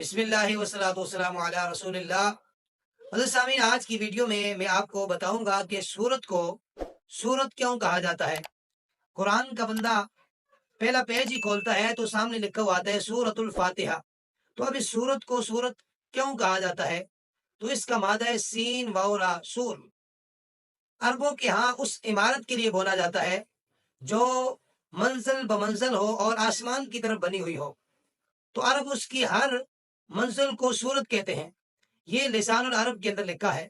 بسم اللہ وسلات وسلام علی رسول اللہ۔ حضرت سامعین، آج کی ویڈیو میں آپ کو بتاؤں گا کہ سورت کو سورت کیوں کہا جاتا ہے۔ قرآن کا بندہ پہلا پیج ہی کھولتا ہے تو سامنے لکھا ہوا آتا ہے سورت الفاتحہ۔ تو اب اس سورت کو سورت کیوں کہا جاتا ہے؟ تو اس کا مادہ ہے سین وورا سور۔ عربوں کے ہاں اس عمارت کے لیے بولا جاتا ہے جو منزل بمنزل ہو اور آسمان کی طرف بنی ہوئی ہو، تو عرب اس کی ہر منزل کو سورت کہتے ہیں۔ یہ لسان العرب کے اندر لکھا ہے۔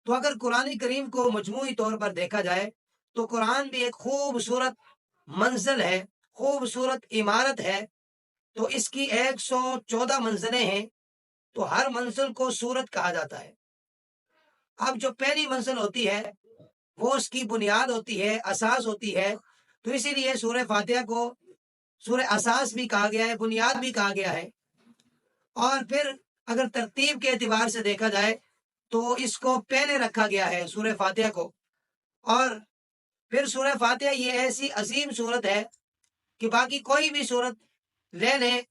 تو اگر قرآن کریم کو مجموعی طور پر دیکھا جائے تو قرآن بھی ایک خوبصورت منزل ہے، خوبصورت عمارت ہے۔ تو اس کی 114 منزلیں ہیں، تو ہر منزل کو سورت کہا جاتا ہے۔ اب جو پہلی منزل ہوتی ہے وہ اس کی بنیاد ہوتی ہے، اساس ہوتی ہے، تو اسی لیے سورہ فاتحہ کو سورہ اساس بھی کہا گیا ہے، بنیاد بھی کہا گیا ہے۔ اور پھر اگر ترتیب کے اعتبار سے دیکھا جائے تو اس کو پہلے رکھا گیا ہے سورہ فاتحہ کو۔ اور پھر سورہ فاتحہ یہ ایسی عظیم سورت ہے کہ باقی کوئی بھی سورت لے لیں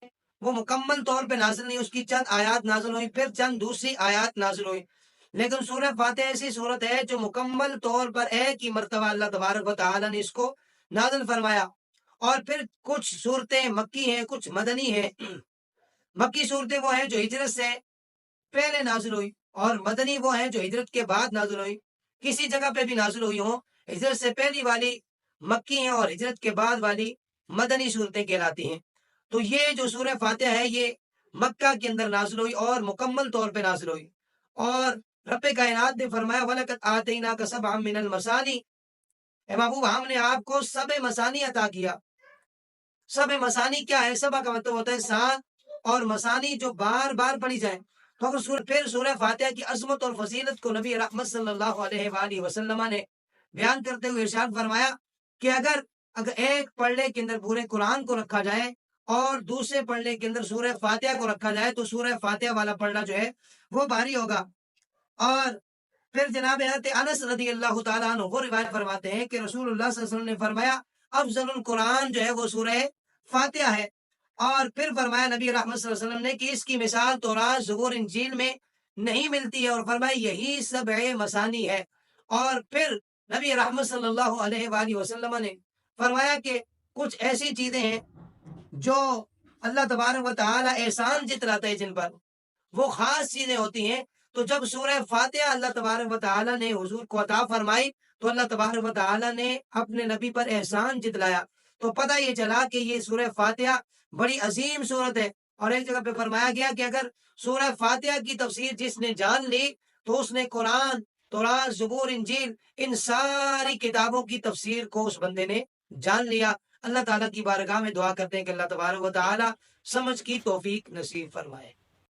وہ مکمل طور پہ نازل نہیں، اس کی چند آیات نازل ہوئی، پھر چند دوسری آیات نازل ہوئی، لیکن سورہ فاتحہ ایسی سورت ہے جو مکمل طور پر ایک ہی مرتبہ اللہ تبارک و تعالی نے اس کو نازل فرمایا۔ اور پھر کچھ صورتیں مکی ہیں، کچھ مدنی ہیں۔ مکی صورتیں وہ ہیں جو ہجرت سے پہلے نازل ہوئی، اور مدنی وہ ہیں جو ہجرت کے بعد نازل ہوئی۔ کسی جگہ پہ بھی نازل ہوئی ہوں، ہجرت سے پہلی والی مکی ہیں اور ہجرت کے بعد والی مدنی صورتیں کہلاتی ہیں۔ تو یہ جو سورہ فاتحہ ہے یہ مکہ کے اندر نازل ہوئی اور مکمل طور پہ نازل ہوئی۔ اور رب کائنات نے فرمایا وَلَقَدْ آتَيْنَاكَ سَبْعًا مِنَ الْمَثَانِِ، اے محبوب ہم نے آپ کو سبع مثانی عطا کیا۔ سبع مثانی کیا ہے؟ سبع کا مطلب ہوتا ہے سات، اور مثانی جو بار بار پڑھی جائیں۔ تو اگر پھر سورہ فاتحہ کی عظمت اور فضیلت کو نبی رحمت صلی اللہ علیہ وآلہ وسلم نے بیان کرتے ہوئے ارشاد فرمایا کہ اگر ایک پڑھنے کے اندر پورے قرآن کو رکھا جائے اور دوسرے پڑھنے کے اندر سورہ فاتحہ کو رکھا جائے تو سورہ فاتحہ والا پڑھنا جو ہے وہ بھاری ہوگا۔ اور پھر جناب حضرت انس رضی اللہ تعالیٰ عنہ وہ روایت فرماتے ہیں کہ رسول اللہ صلی اللہ علیہ وسلم نے فرمایا افضل القرآن جو ہے وہ سورہ فاتحہ ہے۔ اور پھر فرمایا نبی رحمت صلی اللہ علیہ وسلم نے کہ اس کی مثال تورات، زبور، انجیل میں نہیں ملتی ہے، اور فرمایا یہی سبع مثانی ہے۔ اور پھر نبی رحمت صلی اللہ علیہ وآلہ وسلم نے فرمایا کہ کچھ ایسی چیزیں ہیں جو اللہ تبارک و تعالی احسان جتلاتا ہے جن پر، وہ خاص چیزیں ہوتی ہیں۔ تو جب سورہ فاتحہ اللہ تبارک و تعالی نے حضور کو عطا فرمائی تو اللہ تبارک و تعالی نے اپنے نبی پر احسان جتلایا۔ تو پتہ یہ چلا کہ یہ سورہ فاتحہ بڑی عظیم سورت ہے۔ اور ایک جگہ پہ فرمایا گیا کہ اگر سورہ فاتحہ کی تفسیر جس نے جان لی تو اس نے قرآن، تورات، زبور، انجیل ان ساری کتابوں کی تفسیر کو اس بندے نے جان لیا۔ اللہ تعالیٰ کی بارگاہ میں دعا کرتے ہیں کہ اللہ تبارک و تعالی سمجھ کی توفیق نصیب فرمائے۔